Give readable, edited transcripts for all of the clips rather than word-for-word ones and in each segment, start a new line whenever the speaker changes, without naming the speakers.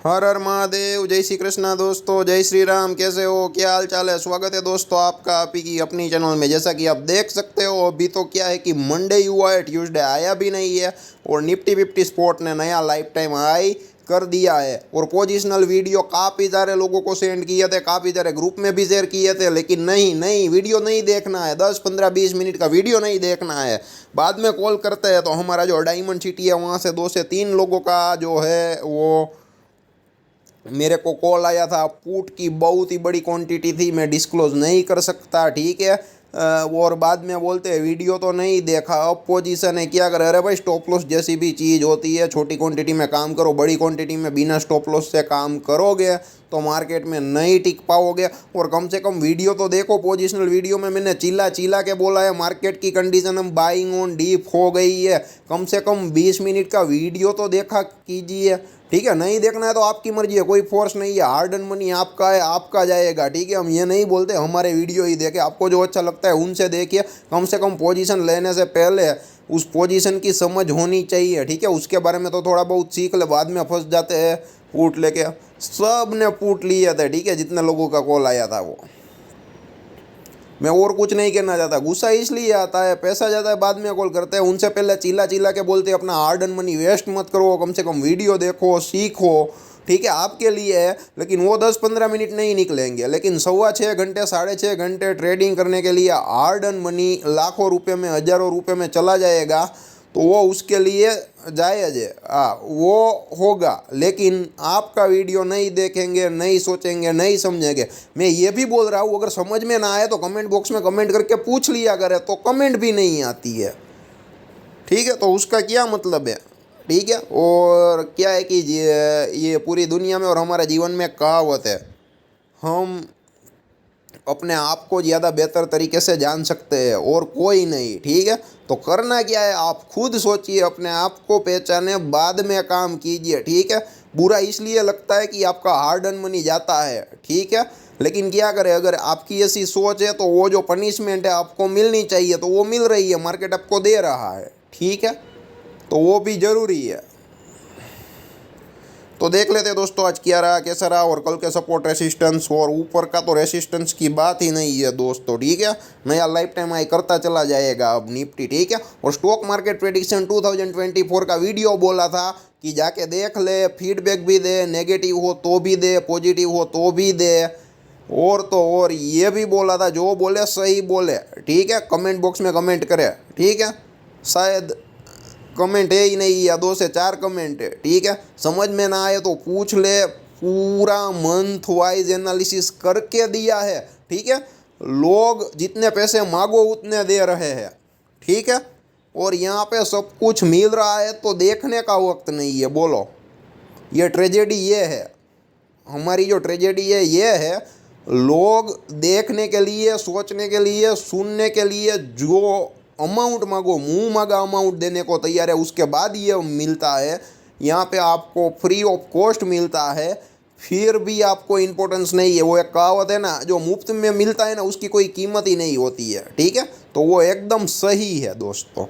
हर हर महादेव। जय श्री कृष्णा दोस्तों, जय श्री राम। कैसे हो, क्या हाल चाल है? स्वागत है दोस्तों आपका आप ही की अपनी चैनल में। जैसा कि आप देख सकते हो अभी तो क्या है कि मंडे ही हुआ है, ट्यूसडे आया भी नहीं है और निफ्टी फिफ्टी स्पॉट ने नया लाइफ टाइम हाई कर दिया है। और पोजिशनल वीडियो काफ़ी सारे लोगों को सेंड किए थे, काफ़ी सारे ग्रुप में भी शेयर किए थे, लेकिन नहीं वीडियो नहीं देखना है। 10 15 20 मिनट का वीडियो नहीं देखना है। बाद में कॉल करते हैं तो हमारा जो डायमंड सिटी है वहाँ से 2 से 3 लोगों का जो है वो मेरे को कॉल आया था। पुट की बहुत ही बड़ी क्वांटिटी थी, मैं डिस्क्लोज नहीं कर सकता, ठीक है। और बाद में बोलते हैं वीडियो तो नहीं देखा, अब पोजीशन है, क्या करे। अरे भाई, स्टॉप लॉस जैसी भी चीज़ होती है, छोटी क्वांटिटी में काम करो, बड़ी क्वांटिटी में बिना स्टॉप लॉस से काम करोगे तो मार्केट में नहीं टिक पाओगे। और कम से कम वीडियो तो देखो। पोजिशनल वीडियो में मैंने चिल्ला के बोला है मार्केट की कंडीशन हम बाइंग ऑन डीप हो गई है। कम से कम 20 मिनट का वीडियो तो देखा कीजिए, ठीक है। नहीं देखना है तो आपकी मर्जी है, कोई फोर्स नहीं है। हार्ड एंड मनी आपका है, आपका जाएगा, ठीक है। हम ये नहीं बोलते हमारे वीडियो ही देखे, आपको जो अच्छा लगता है उनसे देखिए। कम से कम पोजीशन लेने से पहले उस पोजीशन की समझ होनी चाहिए, ठीक है। उसके बारे में तो थोड़ा बहुत सीख ले, बाद में फंस जाते हैं पूट लेके। सब ने पूट लिए थे, ठीक है, जितने लोगों का कॉल आया था वो। मैं और कुछ नहीं कहना चाहता। गुस्सा इसलिए आता है, पैसा जाता है बाद में कॉल करते हैं, उनसे पहले चिल्ला के बोलते हैं अपना हार्ड एंड मनी वेस्ट मत करो, कम से कम वीडियो देखो, सीखो, ठीक है। आपके लिए है, लेकिन वो 10-15 मिनट नहीं निकलेंगे। लेकिन 6.25 घंटे 6.5 घंटे ट्रेडिंग करने के लिए हार्ड एंड मनी लाखों रुपए में, हज़ारों रुपए में चला जाएगा तो वो उसके लिए जायज़ है, हाँ वो होगा। लेकिन आपका वीडियो नहीं देखेंगे, नहीं सोचेंगे, नहीं समझेंगे। मैं ये भी बोल रहा हूँ, अगर समझ में ना आए तो कमेंट बॉक्स में कमेंट करके पूछ लिया करें, तो कमेंट भी नहीं आती है, ठीक है। तो उसका क्या मतलब है, ठीक है। और क्या है कि ये पूरी दुनिया में और हमारे जीवन में कहावत है, हम अपने आप को ज़्यादा बेहतर तरीके से जान सकते हैं और कोई नहीं, ठीक है। तो करना क्या है, आप खुद सोचिए, अपने आप को पहचाने, बाद में काम कीजिए, ठीक है। बुरा इसलिए लगता है कि आपका हार्ड एंड मनी जाता है, ठीक है, लेकिन क्या करें, अगर आपकी ऐसी सोच है तो वो जो पनिशमेंट है आपको मिलनी चाहिए तो वो मिल रही है, मार्केट आपको दे रहा है, ठीक है। तो वो भी ज़रूरी है। तो देख लेते हैं दोस्तों आज क्या रहा, कैसा रहा, और कल के सपोर्ट रेसिस्टेंस, और ऊपर का तो रेसिस्टेंस की बात ही नहीं है दोस्तों, ठीक है। नया लाइफ टाइम हाई करता चला जाएगा अब निफ्टी, ठीक है। और स्टॉक मार्केट प्रेडिक्शन 2024 का वीडियो बोला था कि जाके देख ले, फीडबैक भी दे, नेगेटिव हो तो भी दे, पॉजिटिव हो तो भी दे। और तो और ये भी बोला था, जो बोले सही बोले, ठीक है। कमेंट बॉक्स में कमेंट करे, ठीक है। शायद कमेंट है ही नहीं, या 2 से 4 कमेंट है, ठीक है। समझ में ना आए तो पूछ ले, पूरा मंथ वाइज एनालिसिस करके दिया है, ठीक है। लोग जितने पैसे मांगो उतने दे रहे हैं, ठीक है। और यहाँ पे सब कुछ मिल रहा है तो देखने का वक्त नहीं है। बोलो, ये ट्रेजेडी ये है, हमारी जो ट्रेजेडी है ये है, लोग देखने के लिए, सोचने के लिए, सुनने के लिए जो अमाउंट मांगो, मुंह मांगा अमाउंट देने को तैयार है, उसके बाद ये मिलता है। यहाँ पे आपको फ्री ऑफ कॉस्ट मिलता है, फिर भी आपको इम्पोर्टेंस नहीं है। वो एक कहावत है ना, जो मुफ्त में मिलता है ना उसकी कोई कीमत ही नहीं होती है, ठीक है। तो वो एकदम सही है दोस्तों।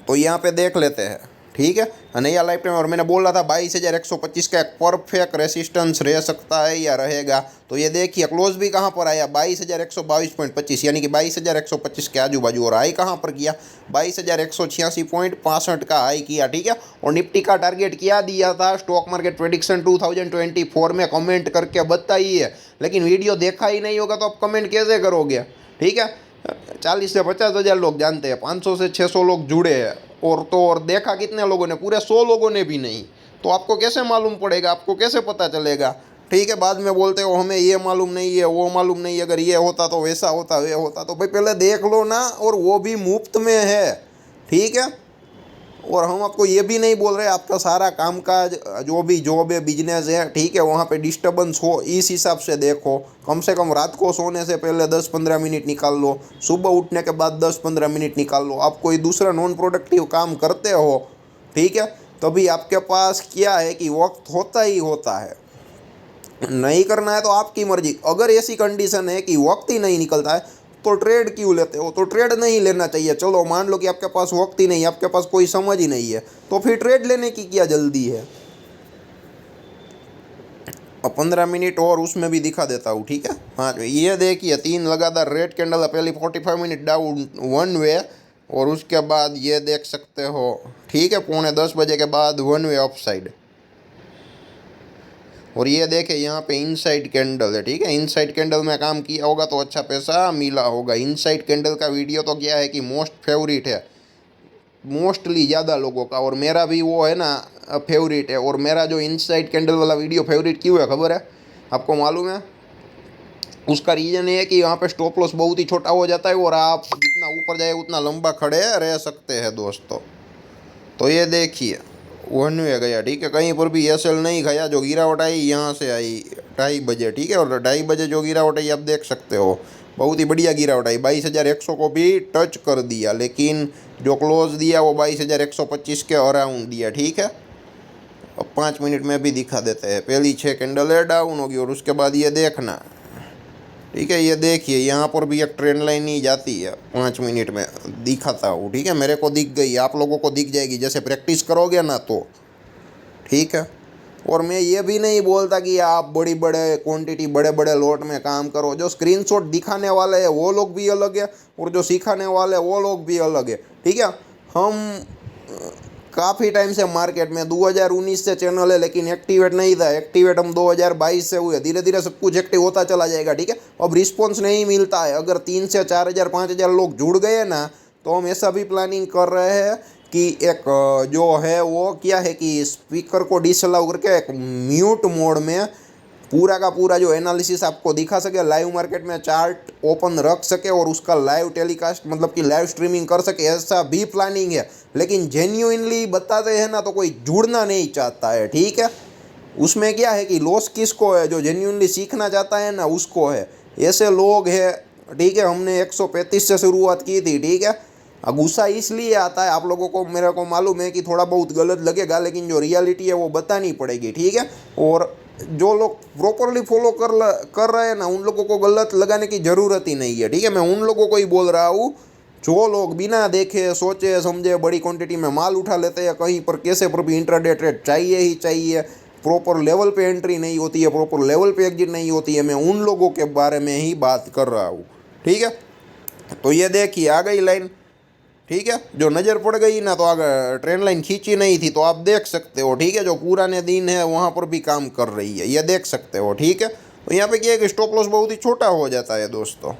तो यहाँ पे देख लेते हैं, ठीक है। नया लाइफ टाइम, और मैंने बोला था 22,125 का एक परफेक्ट रेसिस्टेंस रह सकता है या रहेगा। तो ये देखिए क्लोज भी कहाँ पर आया, 22,122.25, यानी कि 22,125 के आजू बाजू। और हाई कहाँ पर किया, 22,186.65 का हाई किया, ठीक है। और निफ्टी का टारगेट क्या दिया था स्टॉक मार्केट प्रेडिक्शन 2024 में, कमेंट करके बताइए। लेकिन वीडियो देखा ही नहीं होगा तो आप कमेंट कैसे करोगे, ठीक है। 40 से 50 हज़ार लोग जानते हैं, 500 से 600 लोग जुड़े हैं, और तो और देखा कितने लोगों ने, पूरे 100 लोगों ने भी नहीं। तो आपको कैसे मालूम पड़ेगा, आपको कैसे पता चलेगा, ठीक है। बाद में बोलते हो हमें ये मालूम नहीं है, वो मालूम नहीं है, अगर ये होता तो वैसा होता, वे होता। तो भाई पहले देख लो ना, और वो भी मुफ्त में है, ठीक है। और हम आपको ये भी नहीं बोल रहे आपका सारा कामकाज, जो भी जॉब है, बिजनेस है, ठीक है, वहाँ पे डिस्टर्बेंस हो, इस हिसाब से देखो। कम से कम रात को सोने से पहले 10-15 मिनट निकाल लो, सुबह उठने के बाद 10-15 मिनट निकाल लो। आप कोई दूसरा नॉन प्रोडक्टिव काम करते हो, ठीक है, तभी आपके पास क्या है कि वक्त होता ही होता है। नहीं करना है तो आपकी मर्जी। अगर ऐसी कंडीशन है कि वक्त ही नहीं निकलता है तो ट्रेड क्यों लेते हो, तो ट्रेड नहीं लेना चाहिए। चलो मान लो कि आपके पास वक्त ही नहीं है, आपके पास कोई समझ ही नहीं है, तो फिर ट्रेड लेने की क्या जल्दी है, अब 15 मिनट और उसमें भी दिखा देता हूँ, ठीक है। हाँ, ये देखिए 3 लगातार रेड कैंडल है, पहली 45 मिनट डाउन वन वे, और उसके बाद ये देख सकते हो, ठीक है, 9:45 के बाद वन वे अप साइड। और ये देखे यहाँ पे इनसाइड कैंडल है, ठीक है। इनसाइड कैंडल में काम किया होगा तो अच्छा पैसा मिला होगा। इनसाइड कैंडल का वीडियो तो क्या है कि मोस्ट फेवरेट है, मोस्टली ज़्यादा लोगों का, और मेरा भी वो है ना फेवरेट है। और मेरा जो इनसाइड कैंडल वाला वीडियो फेवरेट क्यों है खबर है आपको, मालूम है? उसका रीज़न ये है कि यहाँ पे स्टॉप लॉस बहुत ही छोटा हो जाता है और आप जितना ऊपर जाए उतना लंबा खड़े रह सकते हैं दोस्तों। तो ये देखिए वन वे गया, ठीक है, कहीं पर भी एस एल नहीं गया। जो गिरावट आई यहाँ से आई 2:30 बजे, ठीक है, और 2:30 बजे जो गिरावट आई आप देख सकते हो, बहुत ही बढ़िया गिरावट आई। 22,100 को भी टच कर दिया, लेकिन जो क्लोज दिया वो 22,125 के अराउंड दिया, ठीक है। अब 5 मिनट में भी दिखा देते हैं। पहली 6 कैंडल है डाउन होगी, और उसके बाद ये देखना, ठीक है, ये देखिए यहाँ पर भी एक ट्रेंड लाइन ही जाती है। 5 मिनट में दिखाता हूँ, ठीक है, मेरे को दिख गई, आप लोगों को दिख जाएगी जैसे प्रैक्टिस करोगे ना तो, ठीक है। और मैं ये भी नहीं बोलता कि आप बड़ी बड़े क्वांटिटी बड़े बड़े लॉट में काम करो। जो स्क्रीनशॉट दिखाने वाले हैं वो लोग भी अलग है, और जो सिखाने वाले हैं वो लोग भी अलग है, ठीक है। हम काफ़ी टाइम से मार्केट में 2019 से चैनल है, लेकिन एक्टिवेट नहीं था। एक्टिवेट हम 2022 से हुए। धीरे धीरे सब कुछ एक्टिव होता चला जाएगा, ठीक है। अब रिस्पॉन्स नहीं मिलता है। अगर 3 से 4,000 5,000 लोग जुड़ गए ना, तो हम ऐसा भी प्लानिंग कर रहे हैं कि एक जो है वो क्या है कि स्पीकर को डिसअलाउ करके एक म्यूट मोड में पूरा का पूरा जो एनालिसिस आपको दिखा सके, लाइव मार्केट में चार्ट ओपन रख सके और उसका लाइव टेलीकास्ट मतलब कि लाइव स्ट्रीमिंग कर सके, ऐसा भी प्लानिंग है। लेकिन जेन्युइनली बताते हैं ना तो कोई जुड़ना नहीं चाहता है, ठीक है। उसमें क्या है कि लॉस किसको है? जो जेन्युइनली सीखना चाहता है ना उसको है। ऐसे लोग हैं, ठीक है। हमने 135 से शुरुआत की थी, ठीक है। अब गुस्सा इसलिए आता है, आप लोगों को मेरे को मालूम है कि थोड़ा बहुत गलत लगेगा, लेकिन जो रियलिटी है वो बतानी पड़ेगी, ठीक है। और जो लोग प्रॉपरली फॉलो कर रहे हैं ना, उन लोगों को गलत लगाने की ज़रूरत ही नहीं है, ठीक है। मैं उन लोगों को ही बोल रहा हूँ जो लोग बिना देखे सोचे समझे बड़ी क्वांटिटी में माल उठा लेते हैं, कहीं पर कैसे पर भी इंट्राडे ट्रेड चाहिए ही चाहिए, प्रॉपर लेवल पे एंट्री नहीं होती है, प्रॉपर लेवल पे एग्जिट नहीं होती है। मैं उन लोगों के बारे में ही बात कर रहा हूँ, ठीक है। तो ये देखिए आ गई लाइन, ठीक है। जो नज़र पड़ गई ना तो अगर ट्रेंड लाइन खींची नहीं थी तो आप देख सकते हो, ठीक है। जो पुराने दिन है वहाँ पर भी काम कर रही है, ये देख सकते हो, ठीक है। तो यहाँ पे क्या है कि स्टॉप लॉस बहुत ही छोटा हो जाता है दोस्तों।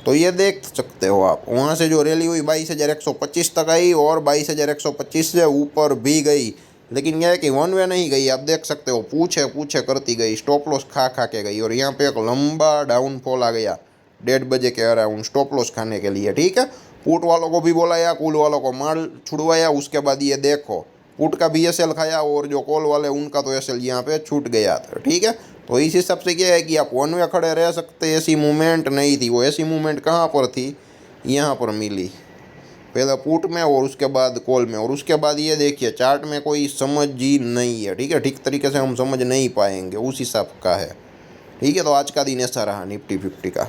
तो ये देख सकते हो आप, वहाँ से जो रैली हुई 22,125 तक आई और 22,125 से ऊपर भी गई, लेकिन यह है कि वन वे नहीं गई। आप देख सकते हो पूछे पूछे करती गई, स्टॉप लॉस खा खा के गई, और यहाँ पे एक लंबा डाउनफॉल आ गया 1:30 बजे के अराउंड स्टॉप लॉस खाने के लिए, ठीक है। पुट वालों को भी बोलाया, कूल वालों को माल छुड़वाया। उसके बाद ये देखो पुट का भी एस एल खाया, और जो कॉल वाले उनका तो एस एल यहाँ पे छूट गया था, ठीक है। तो इस हिसाब से क्या है कि आप वन वे खड़े रह सकते, ऐसी मूवमेंट नहीं थी। वो ऐसी मूवमेंट कहाँ पर थी? यहाँ पर मिली, पहले पुट में और उसके बाद कॉल में। और उसके बाद ये देखिए चार्ट में कोई समझ ही नहीं है, ठीक है। ठीक तरीके से हम समझ नहीं पाएंगे, उस हिसाब का है, ठीक है। तो आज का दिन ऐसा रहा निफ्टी 50 का।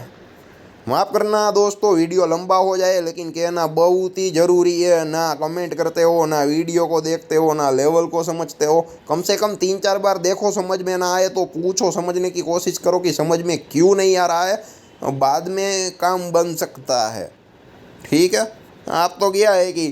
माफ़ करना दोस्तों वीडियो लंबा हो जाए, लेकिन कहना बहुत ही ज़रूरी है। ना कमेंट करते हो, ना वीडियो को देखते हो, ना लेवल को समझते हो। कम से कम 3-4 बार देखो, समझ में ना आए तो पूछो, समझने की कोशिश करो कि समझ में क्यों नहीं आ रहा है, बाद में काम बन सकता है, ठीक है। आप तो क्या है कि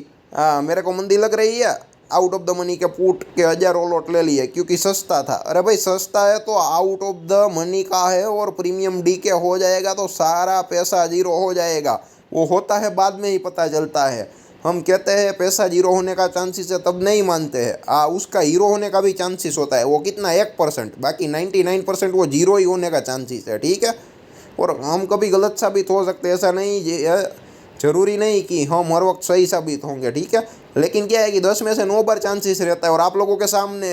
मेरे को मंदी लग रही है, आउट ऑफ द मनी के पुट के 1000 लॉट ले लिए क्योंकि सस्ता था। अरे भाई सस्ता है तो आउट ऑफ द मनी का है और प्रीमियम डी के हो जाएगा तो सारा पैसा जीरो हो जाएगा। वो होता है बाद में ही पता चलता है। हम कहते हैं पैसा जीरो होने का चांसेस है, तब नहीं मानते हैं। उसका हीरो होने का भी चांसेस होता है, वो कितना 1%, बाकी 99% वो जीरो ही होने का चांसेस है, ठीक है। और हम कभी गलत साबित हो सकते हैं, ऐसा नहीं ज़रूरी नहीं कि हम हर वक्त सही साबित होंगे, ठीक है। लेकिन क्या है कि 10 में से 9 बार चांसेस रहता है। और आप लोगों के सामने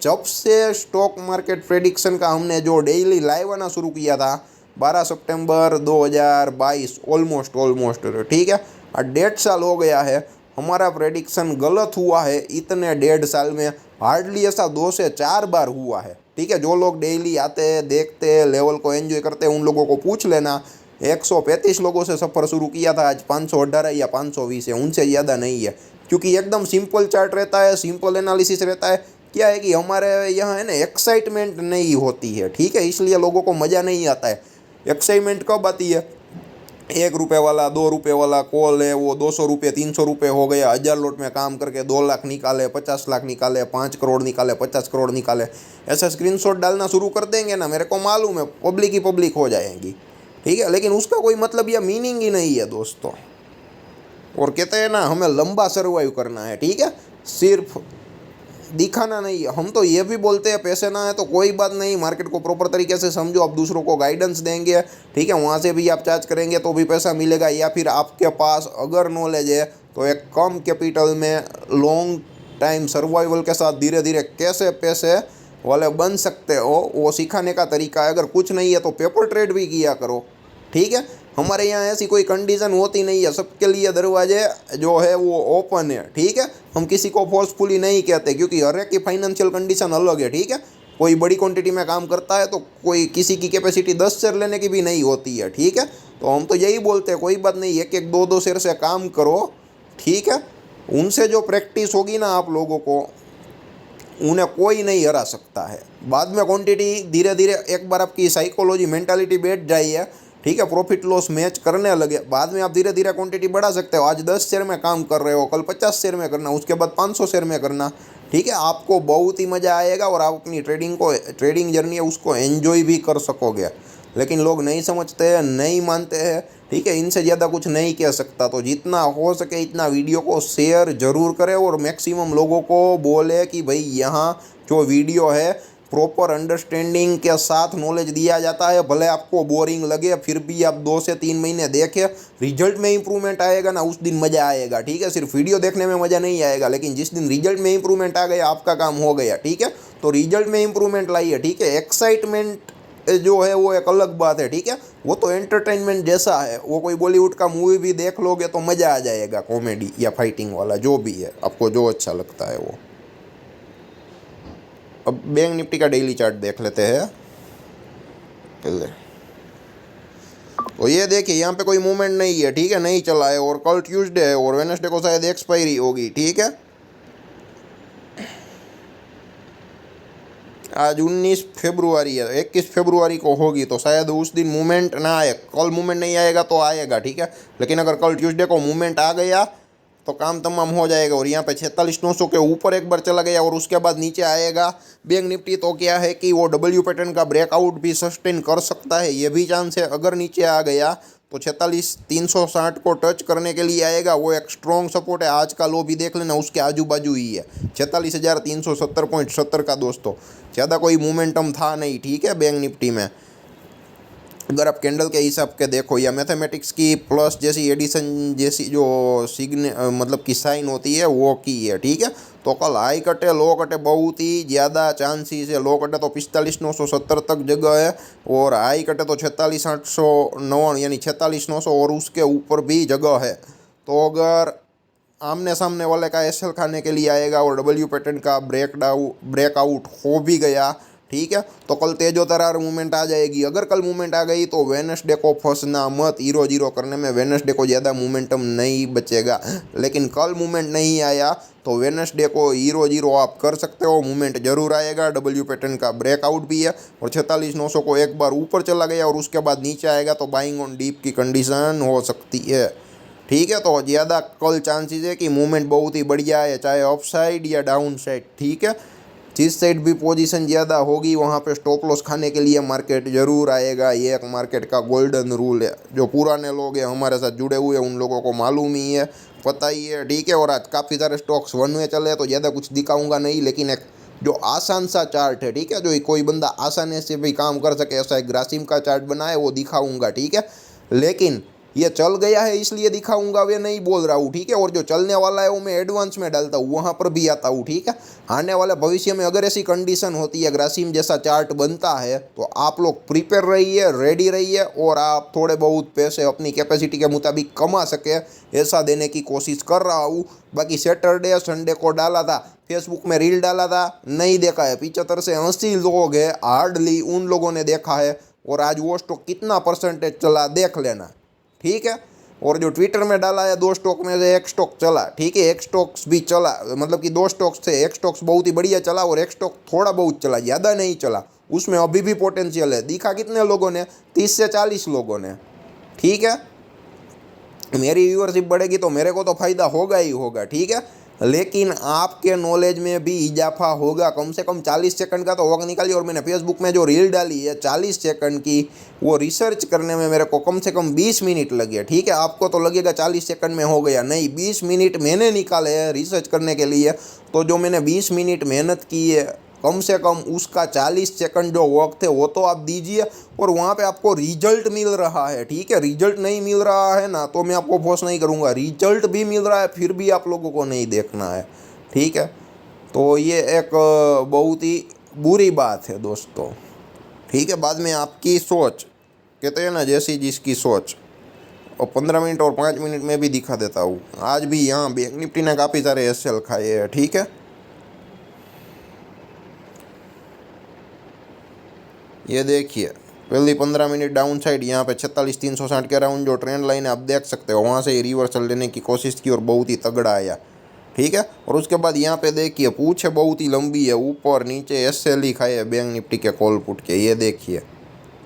जब से स्टॉक मार्केट प्रेडिक्शन का हमने जो डेली लाइव आना शुरू किया था 12 सितंबर 2022, ऑलमोस्ट, ठीक है, 1.5 साल हो गया है। हमारा प्रेडिक्शन गलत हुआ है इतने 1.5 साल में हार्डली ऐसा 2 से 4 बार हुआ है, ठीक है। जो लोग डेली आते हैं, देखते हैं, लेवल को एंजॉय करते हैं, उन लोगों को पूछ लेना। 135 लोगों से सफ़र शुरू किया था, आज 518 या 520 है, उनसे ज़्यादा नहीं है। क्योंकि एकदम सिंपल चार्ट रहता है, सिंपल एनालिसिस रहता है, क्या है कि हमारे यहाँ है ना एक्साइटमेंट नहीं होती है, ठीक है, इसलिए लोगों को मज़ा नहीं आता है। एक्साइटमेंट कब आती है? 1 रुपये वाला, 2 रुपये वाला कॉल है, वो 200 रुपये 300 रुपये हो गया, 1000 लोट में काम करके 2 लाख निकाले, 50 लाख निकाले, 5 करोड़ निकाले, 50 करोड़ निकाले, ऐसा स्क्रीनशॉट डालना शुरू कर देंगे ना, मेरे को मालूम है पब्लिक ही पब्लिक हो जाएंगी, ठीक है। लेकिन उसका कोई मतलब या मीनिंग ही नहीं है दोस्तों। और कहते हैं ना हमें लंबा सर्वाइव करना है, ठीक है, सिर्फ दिखाना नहीं है। हम तो ये भी बोलते हैं पैसे ना है तो कोई बात नहीं, मार्केट को प्रॉपर तरीके से समझो, आप दूसरों को गाइडेंस देंगे, ठीक है, वहाँ से भी आप चार्ज करेंगे तो भी पैसा मिलेगा। या फिर आपके पास अगर नॉलेज है तो एक कम कैपिटल में लॉन्ग टाइम सर्वाइवल के साथ धीरे धीरे कैसे पैसे वाले बन सकते हो, वो सिखाने का तरीका है। अगर कुछ नहीं है तो पेपर ट्रेड भी किया करो, ठीक है। हमारे यहाँ ऐसी कोई कंडीशन होती नहीं है, सबके लिए दरवाजे जो है वो ओपन है, ठीक है। हम किसी को फोर्सफुली नहीं कहते क्योंकि हर एक की फाइनेंशियल कंडीशन अलग है, ठीक है। कोई बड़ी क्वांटिटी में काम करता है तो कोई किसी की कैपेसिटी 10 शेयर लेने की भी नहीं होती है, ठीक है। तो हम तो यही बोलते हैं कोई बात नहीं, एक एक 2 शेयर से काम करो, ठीक है। उनसे जो प्रैक्टिस होगी ना आप लोगों को, उन्हें कोई नहीं हरा सकता है। बाद में क्वांटिटी धीरे धीरे एक बार आपकी साइकोलॉजी मेंटालिटी बैठ जाई है, ठीक है, प्रॉफिट लॉस मैच करने लगे, बाद में आप धीरे धीरे क्वांटिटी बढ़ा सकते हो। आज 10 शेयर में काम कर रहे हो, कल 50 शेयर में करना, उसके बाद 500 शेयर में करना, ठीक है। आपको बहुत ही मज़ा आएगा और आप अपनी ट्रेडिंग जर्नी है उसको एंजॉय भी कर सकोगे। लेकिन लोग नहीं समझते हैं, नहीं मानते हैं, ठीक है। इनसे ज़्यादा कुछ नहीं कह सकता। तो जितना हो सके इतना वीडियो को शेयर ज़रूर करें और मैक्सिमम लोगों को बोले कि भाई यहाँ जो वीडियो है प्रॉपर अंडरस्टैंडिंग के साथ नॉलेज दिया जाता है। भले आपको बोरिंग लगे फिर भी आप 2 से 3 महीने देखें, रिजल्ट में इंप्रूवमेंट आएगा ना, उस दिन मज़ा आएगा, ठीक है। सिर्फ वीडियो देखने में मज़ा नहीं आएगा, लेकिन जिस दिन रिजल्ट में इंप्रूवमेंट आ गया आपका काम हो गया, ठीक है। तो रिजल्ट में इंप्रूवमेंट लाइए, ठीक है। एक्साइटमेंट जो है वो एक अलग बात है, ठीक है। वो तो एंटरटेनमेंट जैसा है, वो कोई बॉलीवुड का मूवी भी देख लोगे तो मज़ा आ जाएगा, कॉमेडी या फाइटिंग वाला जो भी है, आपको जो अच्छा लगता है वो। अब बैंक निफ्टी का डेली चार्ट देख लेते हैं पहले। तो ये देखिए यहाँ पे कोई मूवमेंट नहीं है, ठीक है, नहीं चला है। और कल ट्यूसडे है और वेडनेसडे को शायद एक्सपायरी होगी, ठीक है। आज 19 फरवरी है, 21 फरवरी को होगी, तो शायद उस दिन मूवमेंट ना आए। कल मूवमेंट नहीं आएगा तो आएगा, ठीक है। लेकिन अगर कल ट्यूसडे को मूवमेंट आ गया तो काम तमाम हो जाएगा। और यहाँ पे 46,900 के ऊपर एक बार चला गया और उसके बाद नीचे आएगा बैंक निफ्टी, तो क्या है कि वो डब्ल्यू पैटर्न का ब्रेकआउट भी सस्टेन कर सकता है, ये भी चांस है। अगर नीचे आ गया तो 46,360 को टच करने के लिए आएगा, वो एक स्ट्रॉन्ग सपोर्ट है। आज का लो भी देख लेना, उसके आजू बाजू ही है 46,370.70 का दोस्तों। ज़्यादा कोई मोमेंटम था नहीं, ठीक है, बैंक निफ्टी में। अगर आप कैंडल के हिसाब के देखो या मैथमेटिक्स की प्लस जैसी एडिशन जैसी जो मतलब की साइन होती है वो की है, ठीक है। तो कल हाई कटे लो कटे बहुत ही ज़्यादा चांसेस है। लो कटे तो 45,970 तक जगह है और हाई कटे तो 46,899 यानी 46,900 और उसके ऊपर भी जगह है। तो अगर आमने सामने वाले का एसएल खाने के लिए आएगा और डब्ल्यू पैटर्न का ब्रेकआउट हो भी गया, ठीक है, तो कल तेजो तरार मूवमेंट आ जाएगी। अगर कल मूवमेंट आ गई तो वेडनेसडे को फंसना मत, हीरो जीरो करने में वेडनेसडे को ज़्यादा मूवमेंटम नहीं बचेगा। लेकिन कल मूवमेंट नहीं आया तो वेडनेसडे को हीरो जीरो आप कर सकते हो, मूवमेंट जरूर आएगा। डब्ल्यू पैटर्न का ब्रेकआउट भी है और 46,900 को एक बार ऊपर चला गया और उसके बाद नीचे आएगा तो बाइंग ऑन डीप की कंडीशन हो सकती है, ठीक है। तो ज़्यादा कल चांसेस है कि मूवमेंट बहुत ही बढ़िया है, चाहे अप साइड या डाउन साइड, ठीक है। जिस साइड भी पोजीशन ज़्यादा होगी वहाँ पे स्टॉप लॉस खाने के लिए मार्केट ज़रूर आएगा। ये एक मार्केट का गोल्डन रूल है। जो पुराने लोग हैं हमारे साथ जुड़े हुए उन लोगों को मालूम ही है, पता ही है, ठीक है। और आज काफ़ी सारे स्टॉक्स वन वे चले तो ज़्यादा कुछ दिखाऊंगा नहीं, लेकिन एक जो आसान सा चार्ट है, ठीक है, जो कोई बंदा आसानी से भी काम कर सके ऐसा एक ग्रासिम का चार्ट बनाए वो दिखाऊंगा, ठीक है। लेकिन ये चल गया है इसलिए दिखाऊंगा वे नहीं बोल रहा हूँ, ठीक है। और जो चलने वाला है वो मैं एडवांस में डालता हूँ, वहाँ पर भी आता हूँ, ठीक है। आने वाले भविष्य में अगर ऐसी कंडीशन होती है, ग्रासिम जैसा चार्ट बनता है, तो आप लोग प्रिपेयर रहिए, रेडी रहिए और आप थोड़े बहुत पैसे अपनी कैपेसिटी के मुताबिक कमा सके ऐसा देने की कोशिश कर रहा हूँ। बाकी सैटरडे संडे को डाला था, फेसबुक में रील डाला था, नहीं देखा है 75 से 80 लोग हैं, हार्डली उन लोगों ने देखा है। और आज वो स्टॉक कितना परसेंटेज चला देख लेना, ठीक है। और जो ट्विटर में डाला है 2 स्टॉक में से एक स्टॉक चला, ठीक है, एक स्टॉक्स भी चला, मतलब कि 2 स्टॉक्स थे, एक स्टॉक्स बहुत ही बढ़िया चला और एक स्टॉक थोड़ा बहुत चला, ज़्यादा नहीं चला, उसमें अभी भी पोटेंशियल है। दिखा कितने लोगों ने? 30 से 40 लोगों ने, ठीक है। मेरी व्यूअरशिप बढ़ेगी तो मेरे को तो फ़ायदा होगा ही होगा, ठीक है, लेकिन आपके नॉलेज में भी इजाफा होगा। कम से कम 40 सेकंड का तो वक्त निकालिए। और मैंने फेसबुक में जो रील डाली है 40 सेकंड की, वो रिसर्च करने में मेरे को कम से कम 20 मिनट लगे, ठीक है। आपको तो लगेगा 40 सेकंड में हो गया, नहीं, 20 मिनट मैंने निकाले हैं रिसर्च करने के लिए। तो जो मैंने 20 मिनट मेहनत की है, कम से कम उसका 40 सेकंड जो वक्त है वो तो आप दीजिए, और वहाँ पे आपको रिजल्ट मिल रहा है, ठीक है। रिजल्ट नहीं मिल रहा है ना तो मैं आपको फोर्स नहीं करूँगा, रिजल्ट भी मिल रहा है फिर भी आप लोगों को नहीं देखना है, ठीक है। तो ये एक बहुत ही बुरी बात है दोस्तों, ठीक है। बाद में आपकी सोच, कहते हैं ना, जैसी जिसकी सोच। और 15 मिनट और 5 मिनट में भी दिखा देता हूँ। आज भी यहाँ बैंक निफ्टी ने काफ़ी सारे एसएल खाए हैं, ठीक है। ये देखिए पहली 15 मिनट डाउन साइड, यहाँ पे 46,360 के अराउंड जो ट्रेंड लाइन है आप देख सकते हो, वहाँ से ही रिवर्सल लेने की कोशिश की और बहुत ही तगड़ा आया, ठीक है। और उसके बाद यहाँ पे देखिए पूछ है बहुत ही लंबी है, ऊपर नीचे एसएल ही खाए है बैंक निफ्टी के कॉल पुट के, ये देखिए,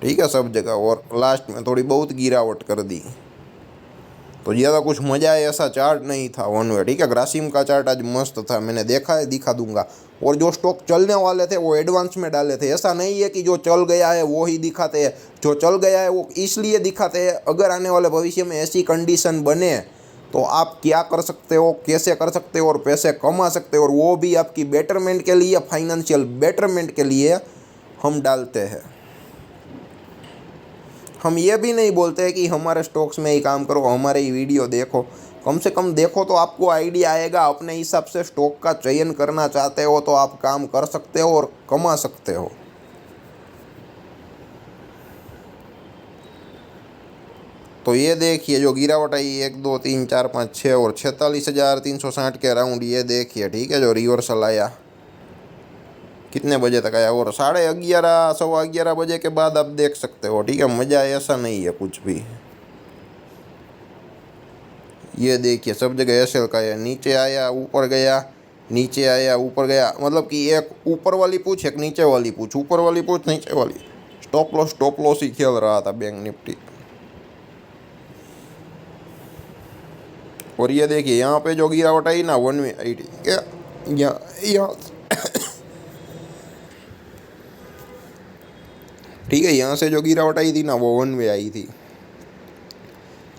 ठीक है, सब जगह। और लास्ट में थोड़ी बहुत गिरावट कर दी। तो ज़्यादा कुछ मजा है ऐसा चार्ट नहीं था वन वे, ठीक है। ग्रासिम का चार्ट आज मस्त था, मैंने देखा है, दिखा दूंगा। और जो स्टॉक चलने वाले थे वो एडवांस में डाले थे। ऐसा नहीं है कि जो चल गया है वो ही दिखाते हैं, जो चल गया है वो इसलिए दिखाते हैं अगर आने वाले भविष्य में ऐसी कंडीशन बने तो आप क्या कर सकते हो, कैसे कर सकते हो और पैसे कमा सकते हो, और वो भी आपकी बेटरमेंट के लिए, फाइनेंशियल बेटरमेंट के लिए हम डालते हैं। हम ये भी नहीं बोलते हैं कि हमारे स्टॉक्स में ही काम करो, हमारे ही वीडियो देखो। कम से कम देखो तो आपको आइडिया आएगा। अपने हिसाब से स्टॉक का चयन करना चाहते हो तो आप काम कर सकते हो और कमा सकते हो। तो ये देखिए जो गिरावट आई 1 2 3 4 5 6 और 46,360 के अराउंड, ये देखिए, ठीक है, जो रिवर्सल आया कितने बजे तक आया, और 11:30 11:15 बजे के बाद आप देख सकते हो, ठीक है। मज़ा ऐसा नहीं है कुछ भी। ये देखिए सब जगह एसएल का है, नीचे आया ऊपर गया, नीचे आया ऊपर गया, मतलब कि एक ऊपर वाली पूछ एक नीचे वाली पूछ, ऊपर वाली पूछ नीचे वाली, स्टॉप लॉस ही खेल रहा था बैंक निफ्टी। और ये देखिए यहाँ पे जो गिरावट आई ना वन वे आई, ठीक है, यहाँ ठीक है, यहाँ से जो गिरावट आई थी ना वो वन वे आई थी।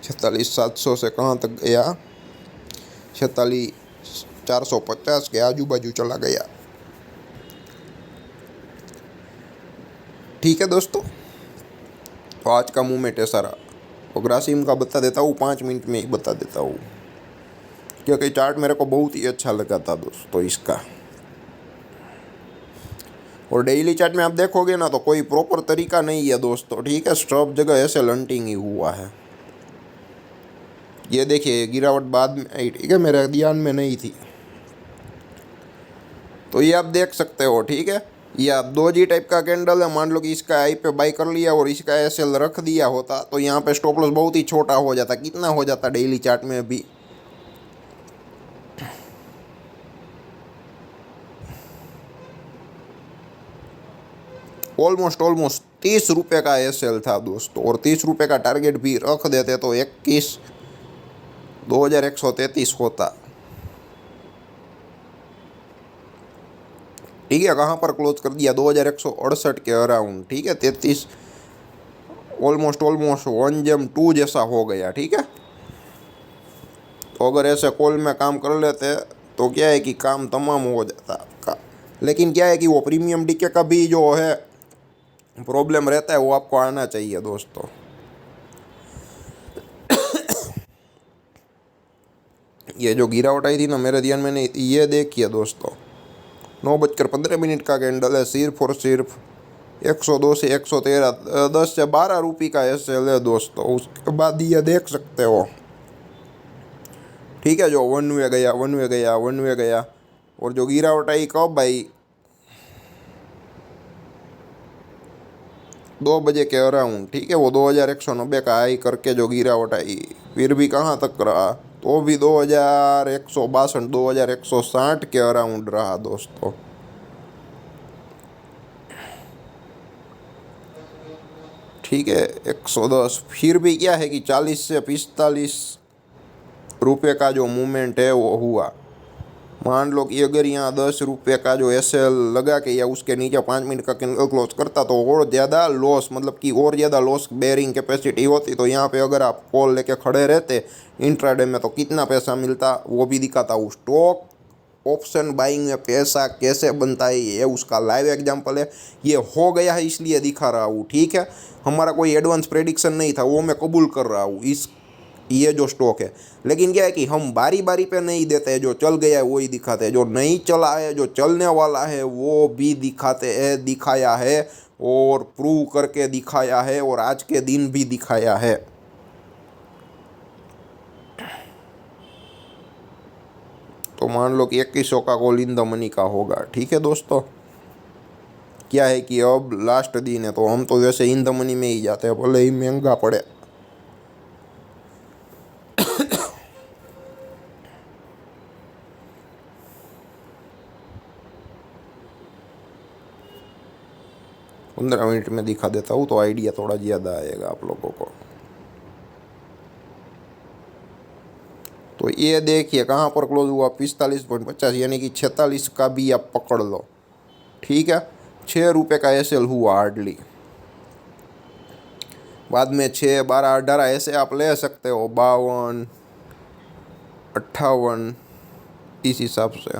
46,700 से कहाँ तक गया, 46,450 के आजू बाजू चला गया, ठीक है दोस्तों। तो आज का मूवमेंट है सारा, और ग्रासिम का बता देता हूँ, 5 मिनट में ही बता देता हूँ, क्योंकि चार्ट मेरे को बहुत ही अच्छा लगा था दोस्तों इसका। और डेली चार्ट में आप देखोगे ना तो कोई प्रॉपर तरीका नहीं है दोस्तों, ठीक है, सब जगह ऐसे लंटिंग ही हुआ है। ये देखिए गिरावट बाद में आई, ठीक है, मेरे ध्यान में नहीं थी, तो ये आप देख सकते हो, ठीक है। ये आप 2G टाइप का कैंडल है, मान लो कि इसका आई पे बाई कर लिया और इसका एसएल रख दिया होता तो यहाँ पे स्टॉप लॉस बहुत ही छोटा हो जाता। कितना हो जाता डेली चार्ट में भी, ऑलमोस्ट 30 रुपये का एसएल था दोस्तों, और 30 रुपये का टारगेट भी रख देते तो 21,2,133 होता, ठीक है। कहाँ पर क्लोज कर दिया, 2,168 के अराउंड, ठीक है, 33, ऑलमोस्ट 1 जेम 2 जैसा हो गया, ठीक है। तो अगर ऐसे कॉल में काम कर लेते तो क्या है कि काम तमाम हो जाता आपका। लेकिन क्या है कि वो प्रीमियम डीके का भी जो है प्रॉब्लम रहता है, वो आपको आना चाहिए दोस्तों। ये जो गिरावट आई थी ना मेरे ध्यान में नहीं थी, ये देखिए दोस्तों 9:15 का कैंडल है, सिर्फ और सिर्फ 102 से 113, 10 से 12 रुपये का एसएल है दोस्तों। उसके बाद ये देख सकते हो, ठीक है, जो वन वे गया, वन वे गया, वन वे गया, और जो गिरावट आई कब भाई, 2 बजे के अराउंड, ठीक है। वो 2,190 का हाई करके जो गिरावट आई फिर भी कहाँ तक रहा, तो भी 2162 2160 के अराउंड रहा दोस्तों। ठीक है 110। फिर भी क्या है कि 40 से 45 रुपये का जो मूवमेंट है वो हुआ। मान लो कि अगर यहाँ 10 रुपये का जो एसएल लगा के या उसके नीचे 5 मिनट का कैंडल क्लोज करता तो और ज़्यादा लॉस, मतलब कि और ज़्यादा लॉस बेरिंग कैपेसिटी होती। तो यहाँ पे अगर आप कॉल लेके खड़े रहते इंट्राडे में तो कितना पैसा मिलता वो भी दिखाता हूँ। स्टॉक ऑप्शन बाइंग में पैसा कैसे बनता है ये उसका लाइव एग्जांपल है। ये हो गया है इसलिए दिखा रहा हूँ। ठीक है, हमारा कोई एडवांस प्रेडिक्शन नहीं था, वो मैं कबूल कर रहा हूँ। इस ये जो स्टॉक है, लेकिन क्या है कि हम बारी बारी पे नहीं देते हैं। जो चल गया है वही दिखाते हैं, जो नहीं चला है, जो चलने वाला है वो भी दिखाते हैं, दिखाया है और प्रूव करके दिखाया है और आज के दिन भी दिखाया है। तो मान लो कि 2100 का कॉल इन द मनी का होगा। ठीक है दोस्तों, क्या है कि अब लास्ट दिन है तो हम तो वैसे इन द मनी में ही जाते हैं, भले ही महंगा पड़े। पंद्रह मिनट में दिखा देता हूँ तो आइडिया थोड़ा ज़्यादा आएगा आप लोगों को। तो ये देखिए कहाँ पर क्लोज हुआ 45.50, यानी कि 46 का भी आप पकड़ लो। ठीक है, 6 रुपये का एसएल हुआ हार्डली। बाद में 6, 12, 18 ऐसे आप ले सकते हो, 52, 58 इस हिसाब से।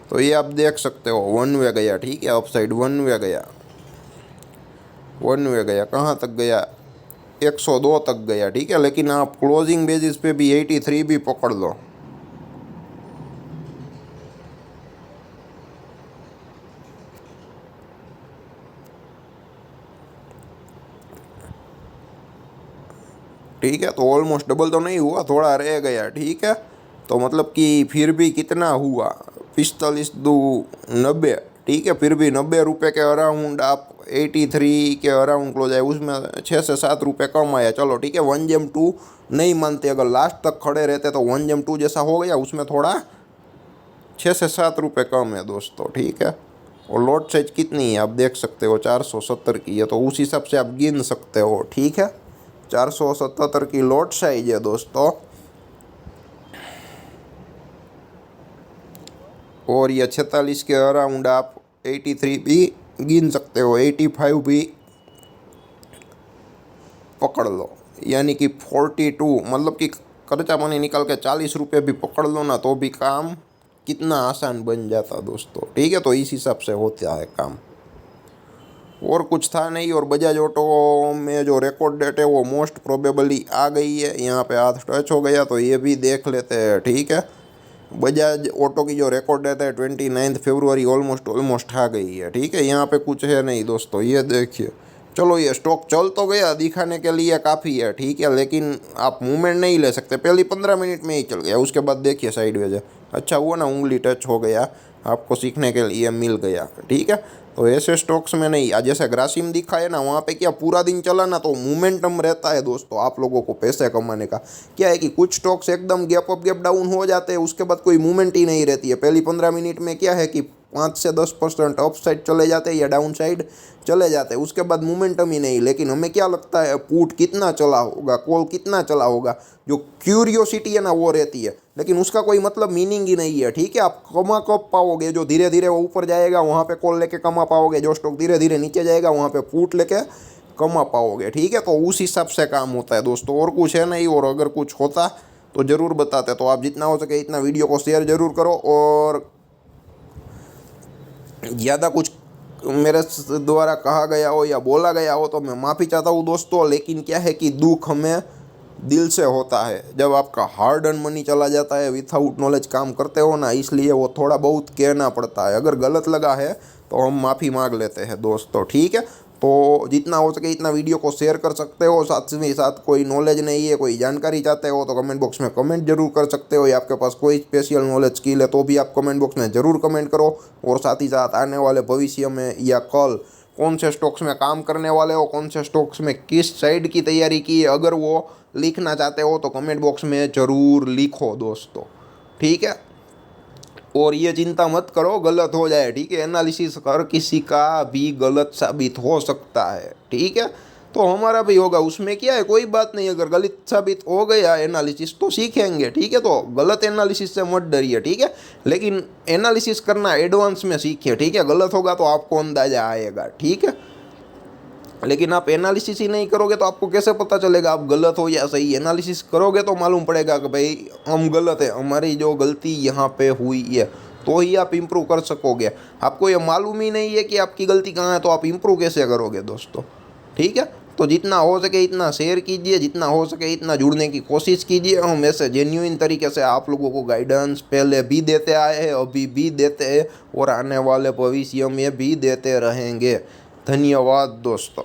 तो ये आप देख सकते हो वन वे गया। ठीक है, अपसाइड वन वे गया, वन वे गया, कहाँ तक गया 102 तक गया। ठीक है, लेकिन आप क्लोजिंग बेसिस पे भी 83 भी पकड़ लो। ठीक है, तो ऑलमोस्ट डबल तो नहीं हुआ, थोड़ा रह गया। ठीक है, तो मतलब कि फिर भी कितना हुआ 45 दो 90। ठीक है, फिर भी 90 रुपये के अराउंड आप 83 के अराउंड क्लोज आए, उसमें 6 से 7 रुपये कम आया। चलो ठीक है, 1/2 नहीं मानते, अगर लास्ट तक खड़े रहते तो 1/2 जैसा हो गया, उसमें थोड़ा 6 से 7 रुपये कम है दोस्तों। ठीक है, और लॉट साइज कितनी है आप देख सकते हो, 477 की है, तो उस हिसाब से आप गिन सकते हो। ठीक है, 477 की लॉट साइज है दोस्तों। और ये 46 के अराउंड आप 83 भी गिन सकते हो, 85 भी पकड़ लो, यानी कि 42, मतलब कि खर्चा पानी निकाल के 40 रुपये भी पकड़ लो ना तो भी काम कितना आसान बन जाता दोस्तों। ठीक है, तो इस हिसाब से होता है काम, और कुछ था नहीं। और बजाज ऑटो में जो रिकॉर्ड डेट है वो मोस्ट प्रोबेबली आ गई है, यहाँ पे हाथ टच हो गया तो ये भी देख लेते हैं। ठीक है, बजाज ऑटो की जो रिकॉर्ड डेट है 29 फरवरी ऑलमोस्ट आ गई है। ठीक है, यहाँ पे कुछ है नहीं दोस्तों, ये देखिए। चलो ये स्टॉक चल तो गया, दिखाने के लिए काफ़ी है। ठीक है, लेकिन आप मूवमेंट नहीं ले सकते, पहली 15 मिनट में ही चल गया, उसके बाद देखिए साइडवेज है। अच्छा हुआ ना उंगली टच हो गया, आपको सीखने के लिए मिल गया। ठीक है, तो ऐसे स्टॉक्स में नहीं, आज जैसे ग्रासिम दिखा है ना, वहाँ पे क्या पूरा दिन चला ना तो मोमेंटम रहता है दोस्तों आप लोगों को पैसे कमाने का। क्या है कि कुछ स्टॉक्स एकदम गैप अप गैप डाउन हो जाते हैं, उसके बाद कोई मूवमेंट ही नहीं रहती है। पहली 15 मिनट में क्या है कि 5 से 10% अप साइड चले जाते हैं या डाउन साइड चले जाते हैं, उसके बाद मोमेंटम ही नहीं। लेकिन हमें क्या लगता है पुट कितना चला होगा, कॉल कितना चला होगा, जो क्यूरियोसिटी है ना वो रहती है, लेकिन उसका कोई मतलब मीनिंग ही नहीं है। ठीक है, आप कमा कब पाओगे, जो धीरे धीरे वो ऊपर जाएगा वहाँ पे कॉल लेके कमा पाओगे, जो स्टॉक धीरे धीरे नीचे जाएगा वहाँ पे पुट लेके कमा पाओगे। ठीक है, तो उस हिसाब से काम होता है दोस्तों, और कुछ है नहीं। और अगर कुछ होता तो ज़रूर बताते। तो आप जितना हो सके इतना वीडियो को शेयर ज़रूर करो, और ज़्यादा कुछ मेरे द्वारा कहा गया हो या बोला गया हो तो मैं माफ़ी चाहता हूँ दोस्तों। लेकिन क्या है कि दुख हमें दिल से होता है जब आपका हार्ड अर्न मनी चला जाता है, विथआउट नॉलेज काम करते हो ना, इसलिए वो थोड़ा बहुत कहना पड़ता है। अगर गलत लगा है तो हम माफ़ी मांग लेते हैं दोस्तों। ठीक है, तो जितना हो सके इतना वीडियो को शेयर कर सकते हो। साथ में साथ कोई नॉलेज नहीं है, कोई जानकारी चाहते हो तो कमेंट बॉक्स में कमेंट जरूर कर सकते हो, या आपके पास कोई स्पेशल नॉलेज स्किल है तो भी आप कमेंट बॉक्स में ज़रूर कमेंट करो। और साथ ही साथ आने वाले भविष्य में या कल कौन से स्टॉक्स में काम करने वाले हो, कौन से स्टॉक्स में किस साइड की तैयारी की है, अगर वो लिखना चाहते हो तो कमेंट बॉक्स में ज़रूर लिखो दोस्तों, ठीक है। और ये चिंता मत करो गलत हो जाए, ठीक है। एनालिसिस हर किसी का भी गलत साबित हो सकता है, ठीक है। तो हमारा भी होगा, उसमें क्या है, कोई बात नहीं। अगर गलत साबित हो गया एनालिसिस तो सीखेंगे, ठीक है। तो गलत एनालिसिस से मत डरिए, ठीक है। लेकिन एनालिसिस करना एडवांस में सीखिए, ठीक है। गलत होगा तो आपको अंदाजा आएगा, ठीक है। लेकिन आप एनालिसिस ही नहीं करोगे तो आपको कैसे पता चलेगा आप गलत हो या सही। एनालिसिस करोगे तो मालूम पड़ेगा कि भाई हम गलत है, हमारी जो गलती यहाँ पे हुई है, तो ही आप इम्प्रूव कर सकोगे। आपको ये मालूम ही नहीं है कि आपकी गलती कहाँ है, तो आप इम्प्रूव कैसे करोगे दोस्तों, ठीक है। तो जितना हो सके इतना शेयर कीजिए, जितना हो सके इतना जुड़ने की कोशिश कीजिए। हम ऐसे जेन्युइन तरीके से आप लोगों को गाइडेंस पहले भी देते आए हैं, अभी भी देते हैं और आने वाले भविष्य में भी देते रहेंगे। धन्यवाद दोस्तों।